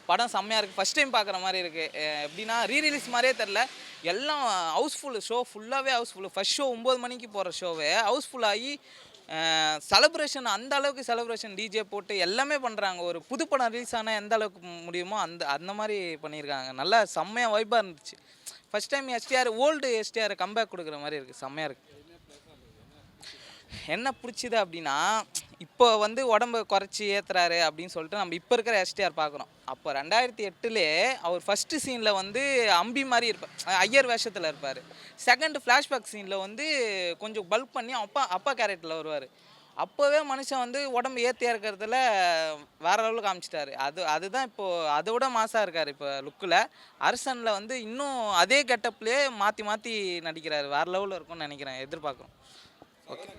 படம் செம்மையாக இருக்குது. ஃபஸ்ட் டைம் பார்க்குற மாதிரி இருக்குது. எப்படின்னா ரீரிலீஸ் மாதிரியே தெரில. எல்லாம் ஹவுஸ்ஃபுல்லு. ஷோ ஃபுல்லாகவே ஹவுஸ்ஃபுல்லு. ஃபஸ்ட் ஷோ 9 மணிக்கு போகிற ஷோவே ஹவுஸ்ஃபுல் ஆகி செலப்ரேஷன், அந்த அளவுக்கு செலப்ரேஷன் டிஜே போட்டு எல்லாமே பண்ணுறாங்க. ஒரு புது படம் ரிலீஸ் ஆனால் எந்த அளவுக்கு முடியுமோ அந்த மாதிரி பண்ணியிருக்காங்க. நல்லா செம்மையாக வைப்பாக இருந்துச்சு. First time STR, old STR comeback கொடுக்குற மாதிரி இருக்குது. செம்மையாக இருக்குது. என்ன பிடிச்சிது அப்படின்னா, இப்போ வந்து உடம்பு குறைச்சி ஏற்றுறாரு அப்படின்னு சொல்லிட்டு நம்ம இப்போ இருக்கிற எஸ்டிஆர் பார்க்குறோம். அப்போ 2008லே அவர் ஃபஸ்ட்டு சீனில் வந்து அம்பி மாதிரி இருப்பார், ஐயர் வேஷத்தில் இருப்பார். செகண்ட் ஃப்ளாஷ்பேக் சீனில் வந்து கொஞ்சம் பல்க் பண்ணி அப்பா கேரக்டரில் வருவார். அப்போவே மனுஷன் வந்து உடம்பு ஏற்றியா இருக்கிறதுல வேற லெவலில் காமிச்சிட்டாரு. அதுதான் இப்போது அதை விட மாசாக இருக்கார் இப்போ லுக்கில். அரசனில் வந்து இன்னும் அதே கெட்டப்லேயே மாற்றி நடிக்கிறாரு. வேறு லெவலில் இருக்கும்னு நினைக்கிறேன், எதிர்பார்க்குறோம். ஓகே,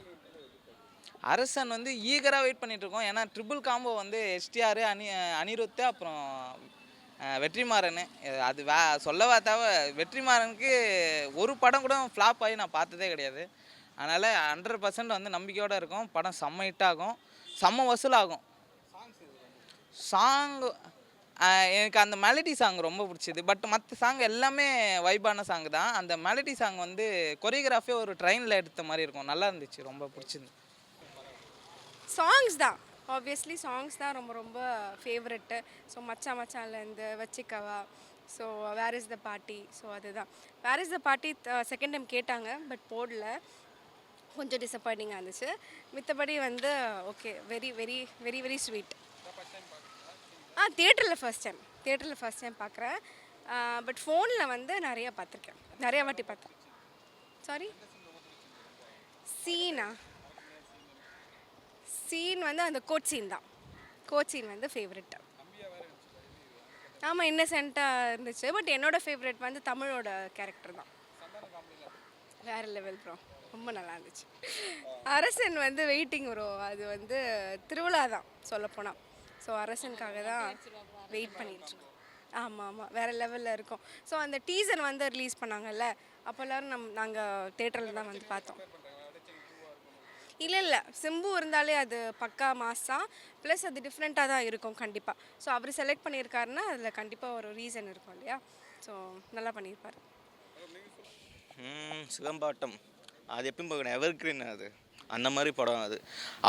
அரசன் வந்து ஈகராக வெயிட் பண்ணிகிட்ருக்கோம். ஏன்னா ட்ரிபிள் காம்போ வந்து எஸ்டிஆர், அனிருத்து, அப்புறம் வெற்றிமாறன். அது சொல்லவா தேவை. வெற்றிமாறனுக்கு ஒரு படம் கூட ஃப்ளாப் ஆகி நான் பார்த்ததே கிடையாது. அதனால் 100% வந்து நம்பிக்கையோடு இருக்கும். படம் செம்ம ஹிட்டாகும், செம்ம வசூலாகும். சாங் எனக்கு அந்த மெலடி சாங் ரொம்ப பிடிச்சிது. பட் மற்ற சாங் எல்லாமே வைபான சாங் தான். அந்த மெலடி சாங் வந்து கொரியோகிராஃபியே ஒரு ட்ரெயினில் எடுத்த மாதிரி இருக்கும். நல்லா இருந்துச்சு, ரொம்ப பிடிச்சிருந்து. சாங்ஸ் தான், ஆப்வியஸ்லி சாங்ஸ் தான் ரொம்ப ரொம்ப ஃபேவரெட்டு. ஸோ மச்சான்லேருந்து வச்சிக்கவா, so where is the party, so அதுதான். Where is the party second time கேட்டாங்க, பட் போடல. கொஞ்சம் டிசப்பாயிண்டிங்காக இருந்துச்சு. மித்தபடி வந்து okay, very very very very sweet. தியேட்டரில் ஃபஸ்ட் டைம் பார்க்குறேன். பட் ஃபோனில் வந்து நிறையா பார்த்துருக்கேன், நிறையா வாட்டி பார்த்தேன். சாரி, சீன் வந்து அந்த கோட் சீன் தான். கோட் சீன் வந்து ஃபேவரெட்டு. ஆமாம், இன்னசென்ட்டாக இருந்துச்சு. பட் என்னோடய ஃபேவரெட் வந்து தமிழோட கேரக்டர் தான். வேறு லெவல் ப்ரோ, ரொம்ப நல்லா இருந்துச்சு. அரசன் வந்து வெயிட்டிங் ப்ரோ. அது வந்து திருவிழா தான் சொல்லப்போனால். ஸோ அரசனுக்காக தான் வெயிட் பண்ணிகிட்ருக்கோம். ஆமாம், வேறு லெவலில் இருக்கும். ஸோ அந்த டீசர் வந்து ரிலீஸ் பண்ணாங்கல்ல, அப்போ எல்லோரும் நாங்கள் தேட்டரில் தான் வந்து பார்த்தோம். இல்லை, சிம்பு இருந்தாலே அது பக்கா மாஸா, ப்ளஸ் அது டிஃப்ரெண்ட்டாக தான் இருக்கும் கண்டிப்பாக. ஸோ அவர் செலக்ட் பண்ணியிருக்காருன்னா அதில் கண்டிப்பாக ஒரு ரீசன் இருக்கும் இல்லையா. ஸோ நல்லா பண்ணியிருப்பார். சிலம்பாட்டம் அது எப்பயும் பார்க்கணும், எவர் கிரீன் அது, அந்த மாதிரி படம் அது.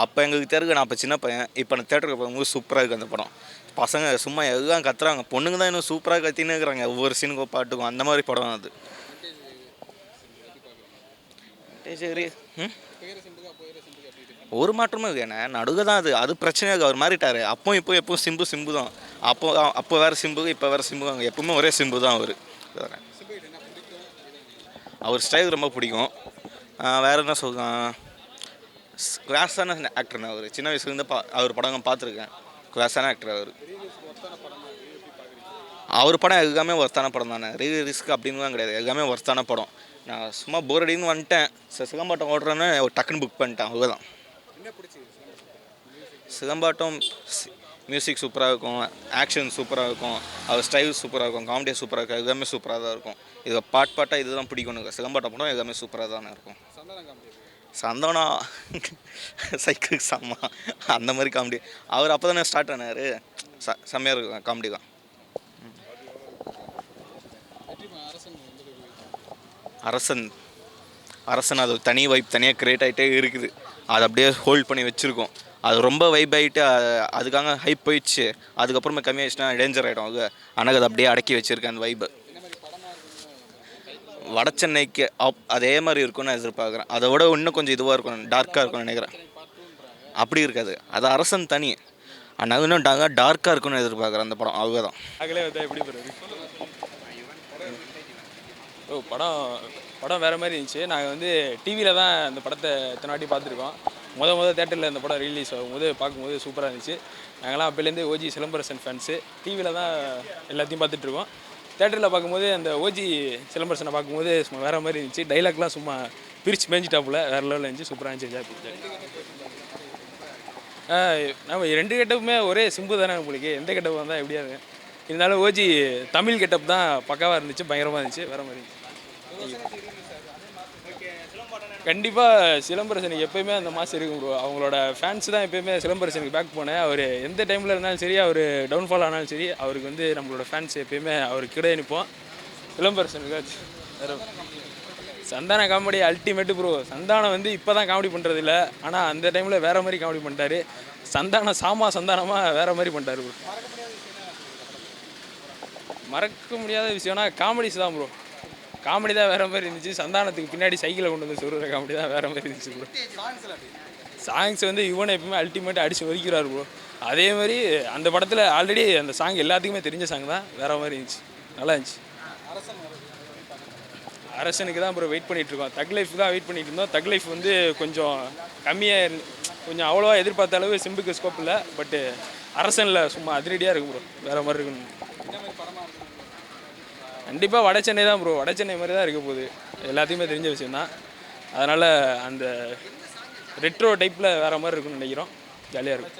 அப்போ எங்களுக்கு தெரியுது, நான் அப்போ சின்ன பையன். இப்போ நான் தேட்டருக்கு போகும்போது சூப்பராக இருக்குது அந்த படம். பசங்க சும்மா எல்லாம் கத்துறாங்க, பொண்ணுங்க தான் இன்னும் சூப்பராக கத்தின்னு இருக்கிறாங்க ஒவ்வொரு சீனுக்கும் பாட்டுக்கும். அந்த மாதிரி படம் அது. ஒரு மாற்றமும் இல்லைண்ணே, நடுக தான் அது பிரச்சனையாக அவர் மாறிட்டார். அப்போ எப்பவும் சிம்பு தான். அப்போ வேறு சிம்பு, இப்போ வேறு சிம்பு. அங்கே எப்பவுமே ஒரே சிம்பு தான் அவர். அவர் ஸ்டைல் ரொம்ப பிடிக்கும். வேறு என்ன சொல்லலாம், கிளாஸான ஆக்டர்ண்ணே அவர். சின்ன வயசுலேருந்து அவர் படம் பார்த்துருக்கேன். கிளாஸான ஆக்டர் அவர் படம் எல்லாமே ஒர்த்தான படம் தானே. ரிஸ்க் அப்படின்னு தான் கிடையாது, எல்லாமே ஒர்த்தான படம். நான் சும்மா போர் அடின்னு வந்துட்டேன், சிலம்பாட்டம் ஓடுறேன்னு டக்குன்னு புக் பண்ணிட்டேன், அவ்வளோதான். சிலம்பாட்டம் மியூசிக் சூப்பராக இருக்கும், ஆக்ஷன் சூப்பராக இருக்கும், அவர் ஸ்டைல் சூப்பராக இருக்கும், காமெடி சூப்பராக இருக்கும், எல்லாமே சூப்பராக தான் இருக்கும். இது பாட்டாக இதுதான் பிடிக்கணும். சிலம்பாட்டம் படம் எல்லாமே சூப்பராக தானே இருக்கும். சந்தனா சைக்கிள் செம்மா, அந்த மாதிரி காமெடி. அவர் அப்போ தானே ஸ்டார்ட் ஆனார். செம்மையாக இருக்கும் காமெடி தான். அரசன் அது தனி வைப் தனியாக க்ரியேட் ஆகிட்டே இருக்குது. அது அப்படியே ஹோல்ட் பண்ணி வச்சுருக்கோம். அது ரொம்ப வைப் ஆகிட்டு அதுக்காக ஹைப் போயிடுச்சு. அதுக்கப்புறமா கம்மியாகிடுச்சுன்னா டேஞ்சர் ஆகிடும். ஆனால் அது அப்படியே அடக்கி வச்சுருக்கேன் அந்த வைப்பை. வட சென்னைக்கு அதே மாதிரி இருக்கும்னு நான் எதிர்பார்க்குறேன். அதை விட இன்னும் கொஞ்சம் இதுவாக இருக்கும், டார்க்காக இருக்கும்னு நினைக்கிறேன். அப்படி இருக்காது, அது அரசன் தனி. ஆனால் இன்னும் டார்க்காக இருக்கும்னு எதிர்பார்க்குறேன் அந்த படம். அவ்வளோதான். எப்படி படம் வேறு மாதிரி இருந்துச்சு. நாங்கள் வந்து டிவியில் தான் அந்த படத்தை எத்தனை வாட்டி பார்த்துருக்கோம். முதல் தேட்டரில் இந்த படம் ரிலீஸ் ஆகும்போது பார்க்கும்போது சூப்பராக இருந்துச்சு. நாங்கள்லாம் அப்போலேருந்து ஓஜி சிலம்பரசன் ஃபேன்ஸு. டிவியில் தான் எல்லாத்தையும் பார்த்துட்ருக்கோம். தேட்டரில் பார்க்கும்போது அந்த ஓஜி சிலம்பரசனை பார்க்கும்போது சும்மா வேறு மாதிரி இருந்துச்சு. டைலாக்லாம் சும்மா பிரித்து மேய்ஞ்சிட்டாப்புல, வேறு லெவலில் இருந்துச்சு. சூப்பராக இருந்துச்சு. நம்ம 2 கெட்டப்புமே ஒரே சிம்பு தானே உங்களுக்கு. எந்த கெட்டப் வந்தால் எப்படியாது இருந்தாலும் ஓஜி தமிழ் கெட்டப் தான் பக்காவாக இருந்துச்சு, பயங்கரமாக இருந்துச்சு, வேறு மாதிரி இருந்துச்சு. கண்டிப்பாக சிலம்பரசனுக்கு எப்பயுமே அந்த மாசம் இருக்கும் ப்ரோ. அவங்களோட ஃபேன்ஸ் தான் எப்பயுமே சிலம்பரசனுக்கு பேக் போனேன். அவர் எந்த டைமில் இருந்தாலும் சரி, அவர் டவுன்ஃபால் ஆனாலும் சரி, அவருக்கு வந்து நம்மளோட ஃபேன்ஸ் எப்பயுமே அவருக்கு கிடையாது நிற்போம். சிலம்பரசனுக்கு வேறு சந்தான காமெடி அல்டிமேட்டு ப்ரோ. சந்தானம் வந்து இப்போ தான் காமெடி பண்ணுறது இல்லை, ஆனால் அந்த டைமில் வேறு மாதிரி காமெடி பண்ணிட்டாரு. சந்தானம் சந்தானமாக வேறு மாதிரி பண்ணிட்டாரு ப்ரோ. மறக்க முடியாத விஷயம்னா காமெடிஸ் தான் ப்ரோ. காமெடி தான் வேறு மாதிரி இருந்துச்சு. சந்தானத்துக்கு பின்னாடி சைக்கிளை கொண்டு வந்து சொல்கிற காமெடி தான் வேறு மாதிரி இருந்துச்சு ப்ரோ. சாங்ஸ் வந்து இவனை எப்பவுமே அல்டிமேட்டாக அடித்து ஒதுக்கிறார் ப்ரோ. அதே மாதிரி அந்த படத்தில் ஆல்ரெடி அந்த சாங் எல்லாத்துக்குமே தெரிஞ்ச சாங் தான், வேறு மாதிரி இருந்துச்சு, நல்லா இருந்துச்சு. அரசனுக்கு தான் ப்ரோ வெயிட் பண்ணிகிட்ருக்கோம். தக் லைஃப் தான் வெயிட் பண்ணிகிட்டு இருந்தோம். தக் லைஃப் வந்து கொஞ்சம் கம்மியாக கொஞ்சம் அவ்வளோவா எதிர்பார்த்த அளவு சிம்புக்கு ஸ்கோப் இல்லை. பட்டு அரசனில் சும்மா அதிரடியாக இருக்கும் ப்ரோ, வேறு மாதிரி இருக்கணும். கண்டிப்பாக வட சென்னை தான் ப்ரோ. வட சென்னை மாதிரி தான் இருக்க போகுது, எல்லாத்தையுமே தெரிஞ்ச விஷயந்தான். அதனால் அந்த ரெட்ரோ டைப்பில் வேறு மாதிரி இருக்குன்னு நினைக்கிறோம். ஜாலியாக இருக்கும்.